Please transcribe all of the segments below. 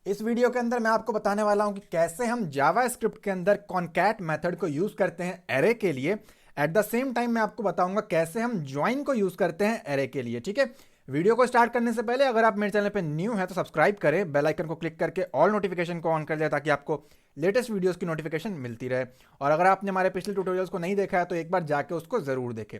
इस वीडियो के अंदर मैं आपको बताने वाला हूं कि कैसे हम जावास्क्रिप्ट के अंदर कॉनकैट मेथड को यूज करते हैं एरे के लिए। एट द सेम टाइम मैं आपको बताऊंगा कैसे हम ज्वाइन को यूज करते हैं एरे के लिए। ठीक है, वीडियो को स्टार्ट करने से पहले अगर आप मेरे चैनल पे न्यू है तो सब्सक्राइब करें, बेल आइकन को क्लिक करके ऑल नोटिफिकेशन को ऑन कर दिया ताकि आपको लेटेस्ट वीडियोस की नोटिफिकेशन मिलती रहे। और अगर आपने हमारे पिछले ट्यूटोरियल्स को नहीं देखा है तो एक बार जाके उसको जरूर देखें।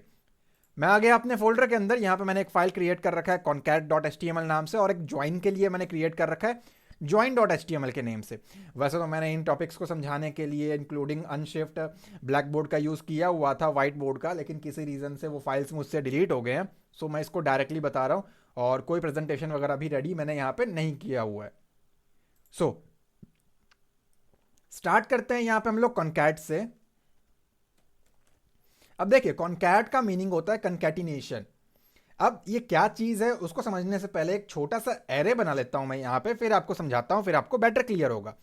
मैं आ गया अपने फोल्डर के अंदर। यहाँ पे मैंने एक फाइल क्रिएट कर रखा है concat.html नाम से, और एक ज्वाइन के लिए मैंने क्रिएट कर रखा है join.html के नेम से। वैसे तो मैंने इन टॉपिक्स को समझाने के लिए इंक्लूडिंग अनशिफ्ट ब्लैक बोर्ड का यूज़ किया हुआ था व्हाइट बोर्ड का, लेकिन किसी रीज़न से वो फाइल्स मुझसे डिलीट हो गए हैं। सो मैं इसको डायरेक्टली बता रहा हूँ, और कोई प्रेजेंटेशन वगैरह भी रेडी मैंने यहाँ पे नहीं किया हुआ है। सो स्टार्ट करते हैं यहाँ पे हम लोग कॉन्कैट से। अब देखिए, कॉन्कैट का मीनिंग होता है कंकैटिनेशन। अब ये क्या चीज है उसको समझने से पहले एक छोटा सा एरे बना लेता हूं मैं यहाँ पे, फिर आपको समझाता हूं, फिर आपको बेटर क्लियर होगा।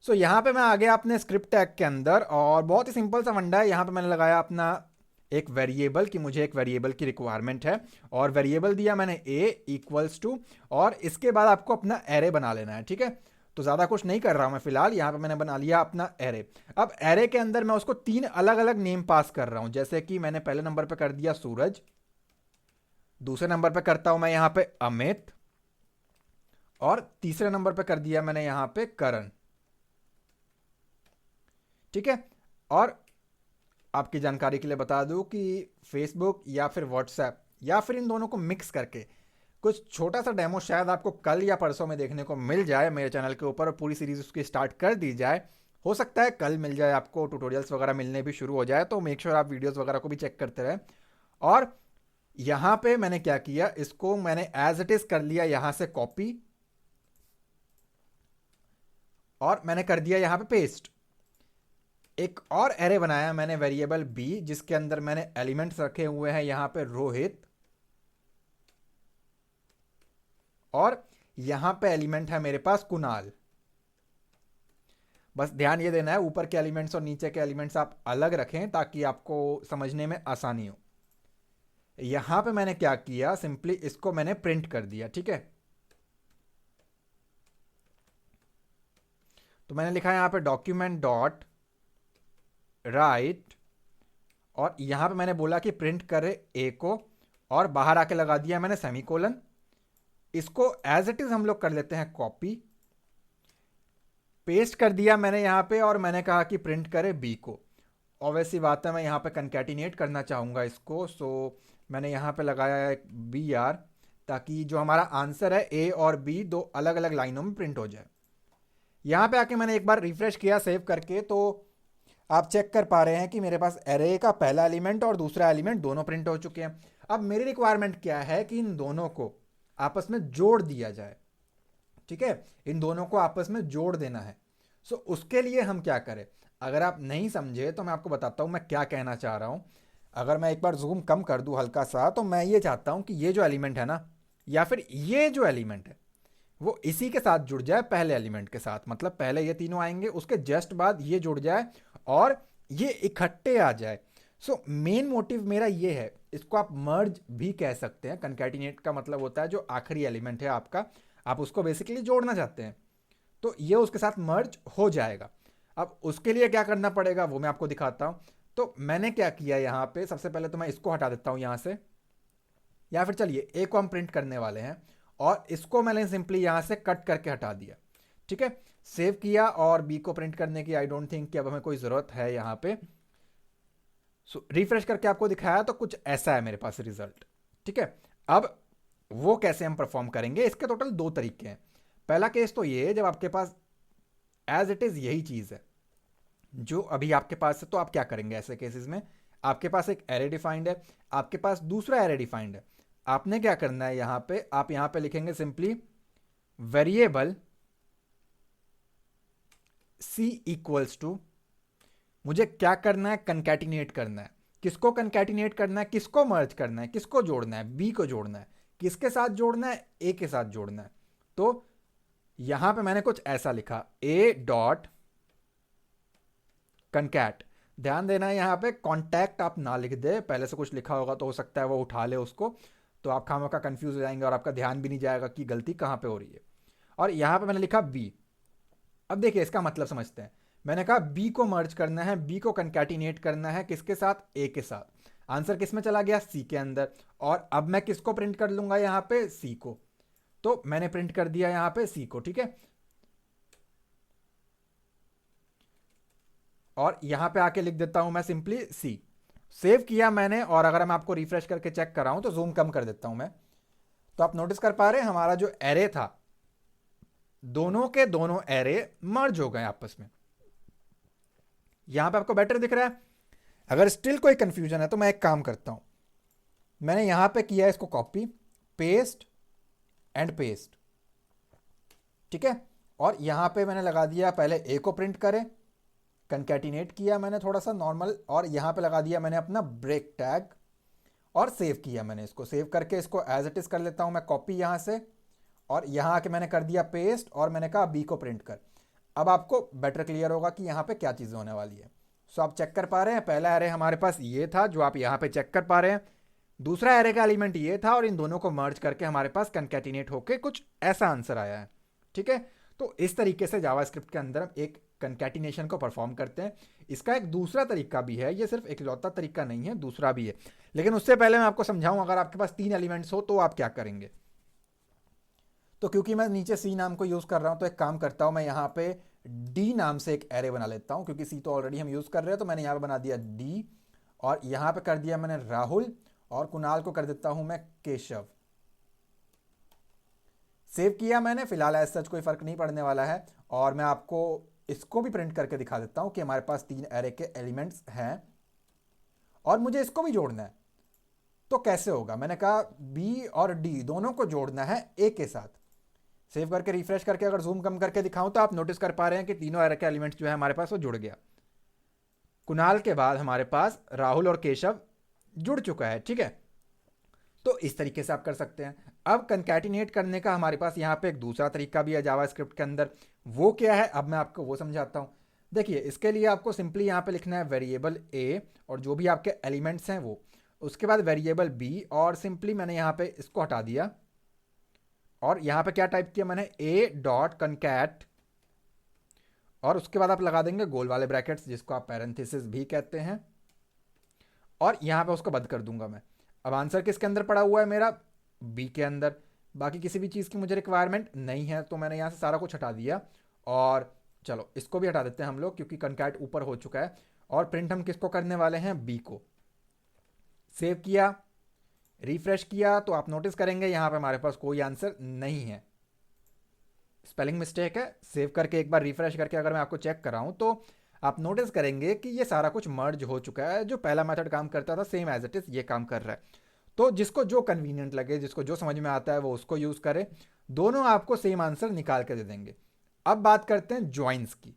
सो यहाँ पे मैं आ गया अपने स्क्रिप्ट टैग के अंदर, और बहुत ही सिंपल सा फंडा है। यहाँ पे मैंने लगाया अपना एक वेरिएबल कि मुझे एक वेरिएबल की रिक्वायरमेंट है, और वेरिएबल दिया मैंने a इक्वल्स टू, और इसके बाद आपको अपना एरे बना लेना है। ठीक है, तो ज़्यादा कुछ नहीं कर रहा हूं मैं फिलहाल। यहाँ पे मैंने बना लिया अपना एरे। अब एरे के अंदर मैं उसको 3 अलग अलग नेम पास कर रहा हूं, जैसे कि मैंने पहले नंबर पे कर दिया सूरज, दूसरे नंबर पे करता हूं मैं यहाँ पे अमित, और तीसरे नंबर पे कर दिया मैंने यहाँ पे करण। ठीक है, और आपकी जानकारी के लिए बता दूं कि फेसबुक या फिर व्हाट्सएप या फिर इन दोनों को मिक्स करके कुछ छोटा सा डेमो शायद आपको कल या परसों में देखने को मिल जाए मेरे चैनल के ऊपर, और पूरी सीरीज उसकी स्टार्ट कर दी जाए। हो सकता है कल मिल जाए आपको, ट्यूटोरियल्स वगैरह मिलने भी शुरू हो जाए, तो मेक श्योर आप वीडियोस वगैरह को भी चेक करते रहे। और यहां पे मैंने क्या किया, इसको मैंने एज इट इज कर लिया यहां से कॉपी, और मैंने कर दिया यहां पे पेस्ट। एक और एरे बनाया मैंने वेरिएबल बी, जिसके अंदर मैंने एलिमेंट्स रखे हुए हैं यहां पे रोहित, और यहां पे एलिमेंट है मेरे पास कुणाल। बस ध्यान ये देना है, ऊपर के एलिमेंट्स और नीचे के एलिमेंट्स आप अलग रखें ताकि आपको समझने में आसानी हो। यहां पे मैंने क्या किया, सिंपली इसको मैंने प्रिंट कर दिया। ठीक है, तो मैंने लिखा यहां पे डॉक्यूमेंट डॉट राइट, और यहां पे मैंने बोला कि प्रिंट करे ए को, और बाहर आके लगा दिया मैंने सेमीकोलन। इसको एज इट इज हम लोग कर लेते हैं कॉपी, पेस्ट कर दिया मैंने यहां पे, और मैंने कहा कि प्रिंट करे बी को। ऑब्वियसली बात है, मैं यहां पे कंकैटिनेट करना चाहूंगा इसको। सो मैंने यहां पे लगाया एक बी आर, ताकि जो हमारा आंसर है ए और बी दो अलग अलग लाइनों में प्रिंट हो जाए। यहां पे आके मैंने एक बार रिफ्रेश किया सेव करके, तो आप चेक कर पा रहे हैं कि मेरे पास एरे का पहला एलिमेंट और दूसरा एलिमेंट दोनों प्रिंट हो चुके हैं। अब मेरी रिक्वायरमेंट क्या है कि इन दोनों को आपस में जोड़ दिया जाए। ठीक है, इन दोनों को आपस में जोड़ देना है। सो उसके लिए हम क्या करें, अगर आप नहीं समझे तो मैं आपको बताता हूं मैं क्या कहना चाह रहा हूं। अगर मैं एक बार जूम कम कर दूं हल्का सा, तो मैं ये चाहता हूं कि ये जो एलिमेंट है ना, या फिर ये जो एलिमेंट है, वो इसी के साथ जुड़ जाए पहले एलिमेंट के साथ। मतलब पहले ये तीनों आएंगे, उसके जस्ट बाद ये जुड़ जाए, और ये इकट्ठे आ जाए। सो मेन मोटिव मेरा ये है। इसको आप मर्ज भी कह सकते हैं। कंकैटिनेट का मतलब होता है जो आखिरी एलिमेंट है आपका, आप उसको बेसिकली जोड़ना चाहते हैं, तो ये उसके साथ मर्ज हो जाएगा। अब उसके लिए क्या करना पड़ेगा वो मैं आपको दिखाता हूं। तो मैंने क्या किया यहां पे, सबसे पहले तो मैं इसको हटा देता हूं यहां से, या फिर चलिए ए को हम प्रिंट करने वाले हैं, और इसको मैंने सिंपली यहां से कट करके हटा दिया। ठीक है, सेव किया, और बी को प्रिंट करने की आई डोंट थिंक कि अब हमें कोई जरूरत है यहां पे। रिफ्रेश करके आपको दिखाया तो कुछ ऐसा है मेरे पास रिजल्ट। ठीक है, अब वो कैसे हम परफॉर्म करेंगे, इसके टोटल 2 तरीके हैं। पहला केस तो ये है जब आपके पास एज इट इज यही चीज है जो अभी आपके पास है, तो आप क्या करेंगे ऐसे केसेस में। आपके पास एक एरे डिफाइंड है, आपके पास दूसरा एरे डिफाइंड है। आपने क्या करना है, यहां पे आप यहां पे लिखेंगे simply variable C equals to, मुझे क्या करना है, कंकैटिनेट करना है। किसको कंकैटिनेट करना है, किसको मर्ज करना है, किसको जोड़ना है, बी को जोड़ना है। किसके साथ जोड़ना है, ए के साथ जोड़ना है। तो यहां पे मैंने कुछ ऐसा लिखा, ए डॉट कंकैट। ध्यान देना है यहां पे कॉन्टैक्ट आप ना लिख दे, पहले से कुछ लिखा होगा तो हो सकता है वो उठा ले उसको, तो आप खामों का कंफ्यूज हो जाएंगे और आपका ध्यान भी नहीं जाएगा कि गलती कहां पे हो रही है। और यहाँ पे मैंने लिखा बी। अब देखिए इसका मतलब समझते हैं। मैंने कहा बी को मर्ज करना है, बी को कंकैटिनेट करना है किसके साथ, ए के साथ। आंसर किस में चला गया, सी के अंदर। और अब मैं किसको प्रिंट कर लूंगा यहाँ पे, सी को। तो मैंने प्रिंट कर दिया यहाँ पे सी को, ठीक है। और यहां पे आके लिख देता हूं मैं सिंपली सी। सेव किया मैंने, और अगर मैं आपको रिफ्रेश करके चेक कराऊं तो जूम कम कर देता हूं मैं, तो आप नोटिस कर पा रहे हैं हमारा जो एरे था, दोनों के दोनों एरे मर्ज हो गए आपस में। यहां पे आपको बेटर दिख रहा है। अगर स्टिल कोई कंफ्यूजन है तो मैं एक काम करता हूं, मैंने यहां पे किया इसको कॉपी पेस्ट एंड पेस्ट, ठीक है। और यहां पे मैंने लगा दिया, पहले ए को प्रिंट करें, कंकैटिनेट किया मैंने थोड़ा सा नॉर्मल, और यहां पे लगा दिया मैंने अपना ब्रेक टैग, और सेव किया मैंने इसको। सेव करके इसको एज इट इज कर लेता हूं मैं कॉपी यहां से, और यहां आके मैंने कर दिया पेस्ट, और मैंने कहा बी को प्रिंट कर। अब आपको बेटर क्लियर होगा कि यहां पे क्या चीज़ें होने वाली है। सो आप चेक कर पा रहे हैं, पहला एरे हमारे पास ये था जो आप यहां पे चेक कर पा रहे हैं, दूसरा एरे का एलिमेंट ये था, और इन दोनों को मर्ज करके हमारे पास कंकैटिनेट होके कुछ ऐसा आंसर आया है, ठीक है। तो इस तरीके से जावास्क्रिप्ट के अंदर हम एक कंकैटिनेशन को परफॉर्म करते हैं। इसका एक दूसरा तरीका भी है, ये सिर्फ इकलौता तरीका नहीं है, दूसरा भी है। लेकिन उससे पहले मैं आपको समझाऊं, अगर आपके पास 3 एलिमेंट्स हो तो आप क्या करेंगे। तो क्योंकि मैं नीचे सी नाम को यूज कर रहा हूं, तो एक काम करता हूं, मैं यहां पे डी नाम से एक एरे बना लेता हूं, क्योंकि सी तो ऑलरेडी हम यूज कर रहे हैं, तो मैंने यहां पे बना दिया डी, और यहां पे कर दिया मैंने राहुल, और कुणाल को कर देता हूं मैं केशव। सेव किया मैंने, फिलहाल एज सच कोई फर्क नहीं पड़ने वाला है। और मैं आपको इसको भी प्रिंट करके दिखा देता हूं कि हमारे पास 3 एरे के एलिमेंट्स हैं, और मुझे इसको भी जोड़ना है। तो कैसे होगा, मैंने कहा बी और डी दोनों को जोड़ना है ए के साथ। सेव करके रिफ्रेश करके अगर जूम कम करके दिखाऊं तो आप नोटिस कर पा रहे हैं कि तीनों एरे के एलिमेंट्स जो है हमारे पास वो जुड़ गया। कुणाल के बाद हमारे पास राहुल और केशव जुड़ चुका है, ठीक है। तो इस तरीके से आप कर सकते हैं। अब कंकैटिनेट करने का हमारे पास यहाँ पे एक दूसरा तरीका भी है जावास्क्रिप्ट के अंदर। वो क्या है, अब मैं आपको वो समझाता हूँ। देखिए इसके लिए आपको सिंपली यहाँ पे लिखना है वेरिएबल ए, और जो भी आपके एलिमेंट्स हैं वो, उसके बाद वेरिएबल बी, और सिंपली मैंने यहाँ पे इसको हटा दिया, और यहाँ पे क्या टाइप किया मैंने, ए डॉट कंकैट, और उसके बाद आप लगा देंगे गोल वाले ब्रैकेट्स जिसको आप पैरेंथेसिस भी कहते हैं, और यहाँ पे उसको बंद कर दूंगा मैं। अब आंसर किसके अंदर पड़ा हुआ है मेरा, बी के अंदर। बाकी किसी भी चीज़ की मुझे रिक्वायरमेंट नहीं है, तो मैंने यहाँ से सारा कुछ हटा दिया। और चलो इसको भी हटा देते हैं हम लोग, क्योंकि कंकैट ऊपर हो चुका है। और प्रिंट हम किसको करने वाले हैं, बी को। सेव किया, रिफ्रेश किया, तो आप नोटिस करेंगे यहाँ पे हमारे पास कोई आंसर नहीं है, स्पेलिंग मिस्टेक है। सेव करके एक बार रिफ्रेश करके अगर मैं आपको चेक कराऊं तो आप नोटिस करेंगे कि ये सारा कुछ मर्ज हो चुका है। जो पहला मेथड काम करता था सेम एज इट इज ये काम कर रहा है। तो जिसको जो कन्वीनियंट लगे, जिसको जो समझ में आता है वो उसको यूज करे, दोनों आपको सेम आंसर निकाल के दे देंगे। अब बात करते हैं ज्वाइंस की।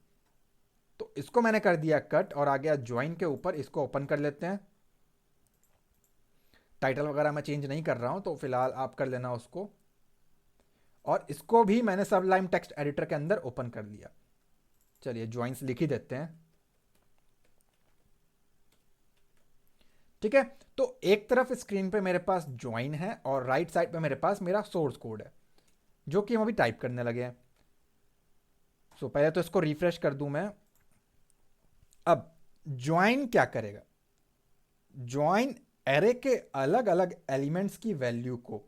तो इसको मैंने कर दिया कट, और आ गया ज्वाइन के ऊपर, इसको ओपन कर लेते हैं। टाइटल वगैरह मैं चेंज नहीं कर रहा हूं, तो फिलहाल आप कर लेना उसको। और इसको भी मैंने सबलाइम टेक्स्ट एडिटर के अंदर ओपन कर लिया। चलिए ज्वाइंस लिख ही देते हैं, ठीक है। तो एक तरफ स्क्रीन पे मेरे पास ज्वाइन है, और राइट साइड पे मेरे पास मेरा सोर्स कोड है, जो कि हम अभी टाइप करने लगे हैं। सो पहले तो इसको रिफ्रेश कर दूं मैं। अब ज्वाइन क्या करेगा, ज्वाइन एरे के अलग अलग एलिमेंट्स की वैल्यू को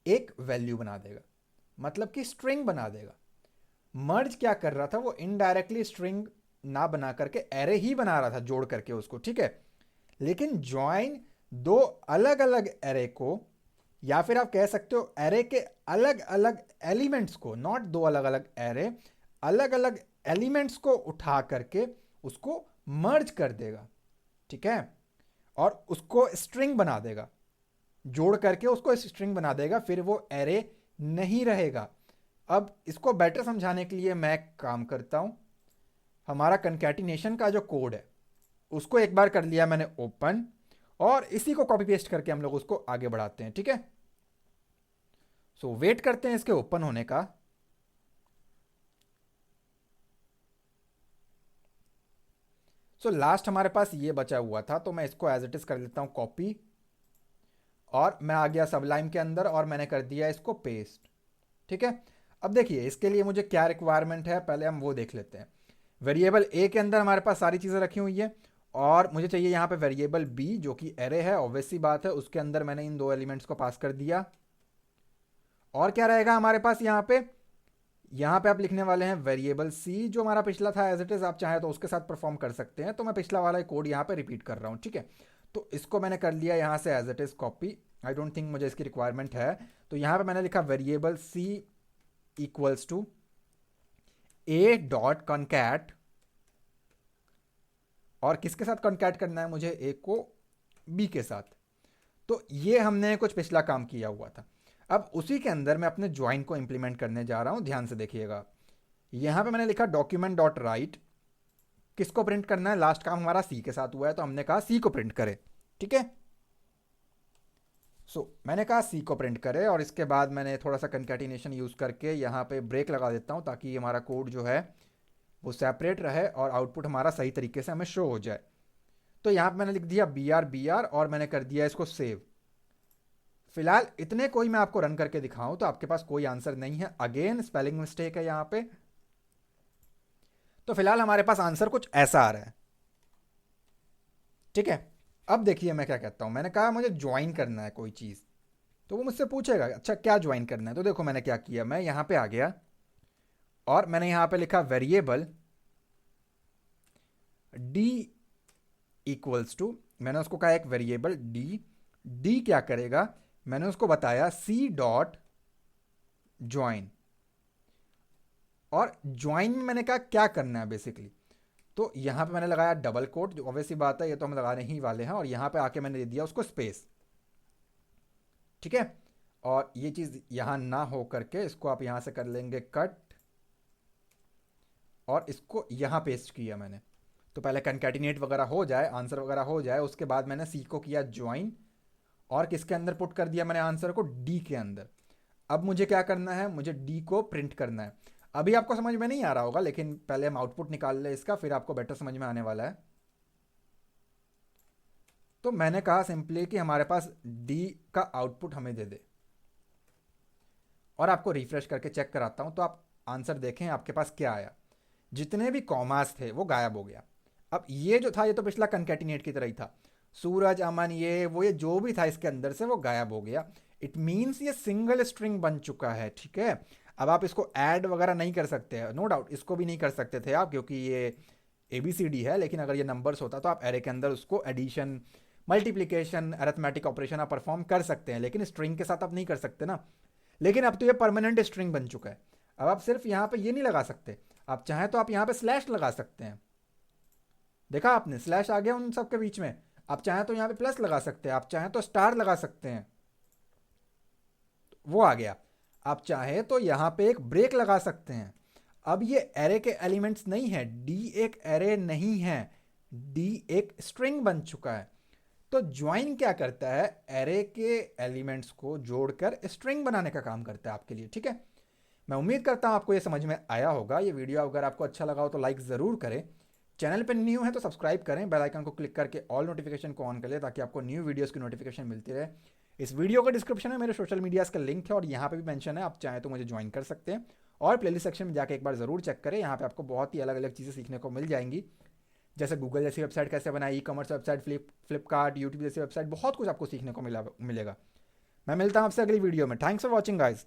एक वैल्यू बना देगा, मतलब कि स्ट्रिंग बना देगा। मर्ज क्या कर रहा था, वो इनडायरेक्टली स्ट्रिंग ना बना करके एरे ही बना रहा था जोड़ करके उसको, ठीक है। लेकिन ज्वाइन दो अलग अलग एरे को, या फिर आप कह सकते हो एरे के अलग अलग एलिमेंट्स को, नॉट दो अलग अलग एरे, अलग अलग एलिमेंट्स को उठा करके उसको मर्ज कर देगा, ठीक है। और उसको स्ट्रिंग बना देगा, जोड़ करके उसको स्ट्रिंग बना देगा, फिर वो एरे नहीं रहेगा। अब इसको बेटर समझाने के लिए मैं काम करता हूं, हमारा कंकैटिनेशन का जो कोड है उसको एक बार कर लिया मैंने ओपन, और इसी को कॉपी पेस्ट करके हम लोग उसको आगे बढ़ाते हैं, ठीक है। सो वेट करते हैं इसके ओपन होने का। सो लास्ट हमारे पास ये बचा हुआ था, तो मैं इसको एज इट इज कर लेता हूं कॉपी, और मैं आ गया सबलाइम के अंदर, और मैंने कर दिया इसको पेस्ट, ठीक है। अब देखिए इसके लिए मुझे क्या रिक्वायरमेंट है, पहले हम वो देख लेते हैं। वेरिएबल ए के अंदर हमारे पास सारी चीज़ें रखी हुई है, और मुझे चाहिए यहाँ पे वेरिएबल बी जो कि एरे है, ऑब्वियस सी बात है, उसके अंदर मैंने इन दो एलिमेंट्स को पास कर दिया। और क्या रहेगा हमारे पास यहाँ पे आप लिखने वाले हैं वेरिएबल सी जो हमारा पिछला था एज इट इज़, आप चाहे तो उसके साथ परफॉर्म कर सकते हैं, तो मैं पिछला वाला कोड यहाँ पे रिपीट कर रहा हूँ, ठीक है। तो इसको मैंने कर लिया यहाँ से as it is copy, I don't think मुझे इसकी रिक्वायरमेंट है। तो यहाँ पे मैंने लिखा variable C equals to A dot concat, और किसके साथ कॉन्कैट करना है मुझे, ए को बी के साथ। तो ये हमने कुछ पिछला काम किया हुआ था। अब उसी के अंदर मैं अपने ज्वाइन को इंप्लीमेंट करने जा रहा हूं, ध्यान से देखिएगा। यहां पे मैंने लिखा डॉक्यूमेंट डॉट राइट, किसको प्रिंट करना है, लास्ट काम हमारा सी के साथ हुआ है तो हमने कहा सी को प्रिंट करे, ठीक है। मैंने कहा सी को प्रिंट करे, और इसके बाद मैंने थोड़ा सा कंकैटिनेशन यूज करके यहाँ पे ब्रेक लगा देता हूँ ताकि हमारा कोड जो है वो सेपरेट रहे और आउटपुट हमारा सही तरीके से हमें शो हो जाए। तो यहाँ पे मैंने लिख दिया बी आर और मैंने कर दिया इसको सेव। फिलहाल इतने कोई मैं आपको रन करके दिखाऊं तो आपके पास कोई आंसर नहीं है, अगेन स्पेलिंग मिस्टेक है यहाँ पे। तो फिलहाल हमारे पास आंसर कुछ ऐसा आ रहा है, ठीक है। अब देखिए मैं क्या कहता हूं, मैंने कहा मुझे ज्वाइन करना है कोई चीज़, तो वो मुझसे पूछेगा अच्छा क्या ज्वाइन करना है। तो देखो मैंने क्या किया, मैं यहाँ पे आ गया और मैंने यहाँ पे लिखा वेरिएबल डी इक्वल्स टू, मैंने उसको कहा एक वेरिएबल डी, डी क्या करेगा, मैंने उसको बताया सी डॉट ज्वाइन। और ज्वाइन में मैंने कहा क्या करना है बेसिकली, तो यहां पे मैंने लगाया डबल कोट, जो ऑब्वियसली बात है ये तो हम लगाने ही वाले हैं, और यहां पे आके मैंने दे दिया उसको स्पेस, ठीक है। और ये चीज यहां ना हो करके इसको आप यहां से कर लेंगे कट, और इसको यहां पेस्ट किया मैंने। तो पहले कंकैटिनेट वगैरह हो जाए, आंसर वगैरह हो जाए, उसके बाद मैंने सी को किया ज्वाइन, और किसके अंदर पुट कर दिया मैंने आंसर को, डी के अंदर। अब मुझे क्या करना है, मुझे डी को प्रिंट करना है। अभी आपको समझ में नहीं आ रहा होगा, लेकिन पहले हम आउटपुट निकाल ले इसका, फिर आपको बेटर समझ में आने वाला है। तो मैंने कहा सिंपली कि हमारे पास डी का आउटपुट हमें दे दे, और आपको रिफ्रेश करके चेक कराता हूं तो आप आंसर देखें आपके पास क्या आया। जितने भी कॉमास थे वो गायब हो गया। अब ये जो था ये तो पिछला कंकैटिनेट की तरह ही था, सूरज अमन ये जो भी था इसके अंदर से वो गायब हो गया। इट मीन्स ये सिंगल स्ट्रिंग बन चुका है, ठीक है। अब आप इसको ऐड वगैरह नहीं कर सकते हैं, नो डाउट इसको भी नहीं कर सकते थे आप, क्योंकि ये ABCD है, लेकिन अगर ये नंबर्स होता तो आप एरे के अंदर उसको एडिशन मल्टीप्लिकेशन अरिथमेटिक ऑपरेशन आप परफॉर्म कर सकते हैं, लेकिन स्ट्रिंग के साथ आप नहीं कर सकते ना। लेकिन अब तो ये परमानेंट स्ट्रिंग बन चुका है। अब आप सिर्फ यहाँ पे ये नहीं लगा सकते, आप चाहें तो आप यहाँ पे स्लैश लगा सकते हैं, देखा आपने स्लैश आ गया उन सब के बीच में। आप चाहें तो यहाँ पे प्लस लगा सकते हैं, आप चाहें तो स्टार लगा सकते हैं, वो आ गया। आप चाहे तो यहाँ पे एक ब्रेक लगा सकते हैं। अब ये एरे के एलिमेंट्स नहीं है, डी एक एरे नहीं है, डी एक स्ट्रिंग बन चुका है। तो ज्वाइन क्या करता है, एरे के एलिमेंट्स को जोड़कर स्ट्रिंग बनाने का काम करता है आपके लिए, ठीक है। मैं उम्मीद करता हूं आपको ये समझ में आया होगा। ये वीडियो अगर आपको अच्छा लगा हो तो लाइक ज़रूर करें, चैनल पर न्यू है तो सब्सक्राइब करें, बेल आइकन को क्लिक करके ऑल नोटिफिकेशन को ऑन कर लें ताकि आपको न्यू वीडियोस की नोटिफिकेशन मिलती रहे। इस वीडियो का डिस्क्रिप्शन में मेरे सोशल मीडियाज़ का लिंक है और यहाँ पे भी मेंशन है, आप चाहें तो मुझे ज्वाइन कर सकते हैं। और प्लेलिस्ट सेक्शन में जाके एक बार ज़रूर चेक करें, यहाँ पे आपको बहुत ही अलग अलग चीज़ें सीखने को मिल जाएंगी, जैसे गूगल जैसी वेबसाइट कैसे बनाई, ई-कॉमर्स वेबसाइट, फ्लिपकार्ट, यूट्यूब जैसी वेबसाइट, बहुत कुछ आपको सीखने को मिलेगा। मैं मिलता हूँ आपसे अगली वीडियो में। Thanks for watching guys.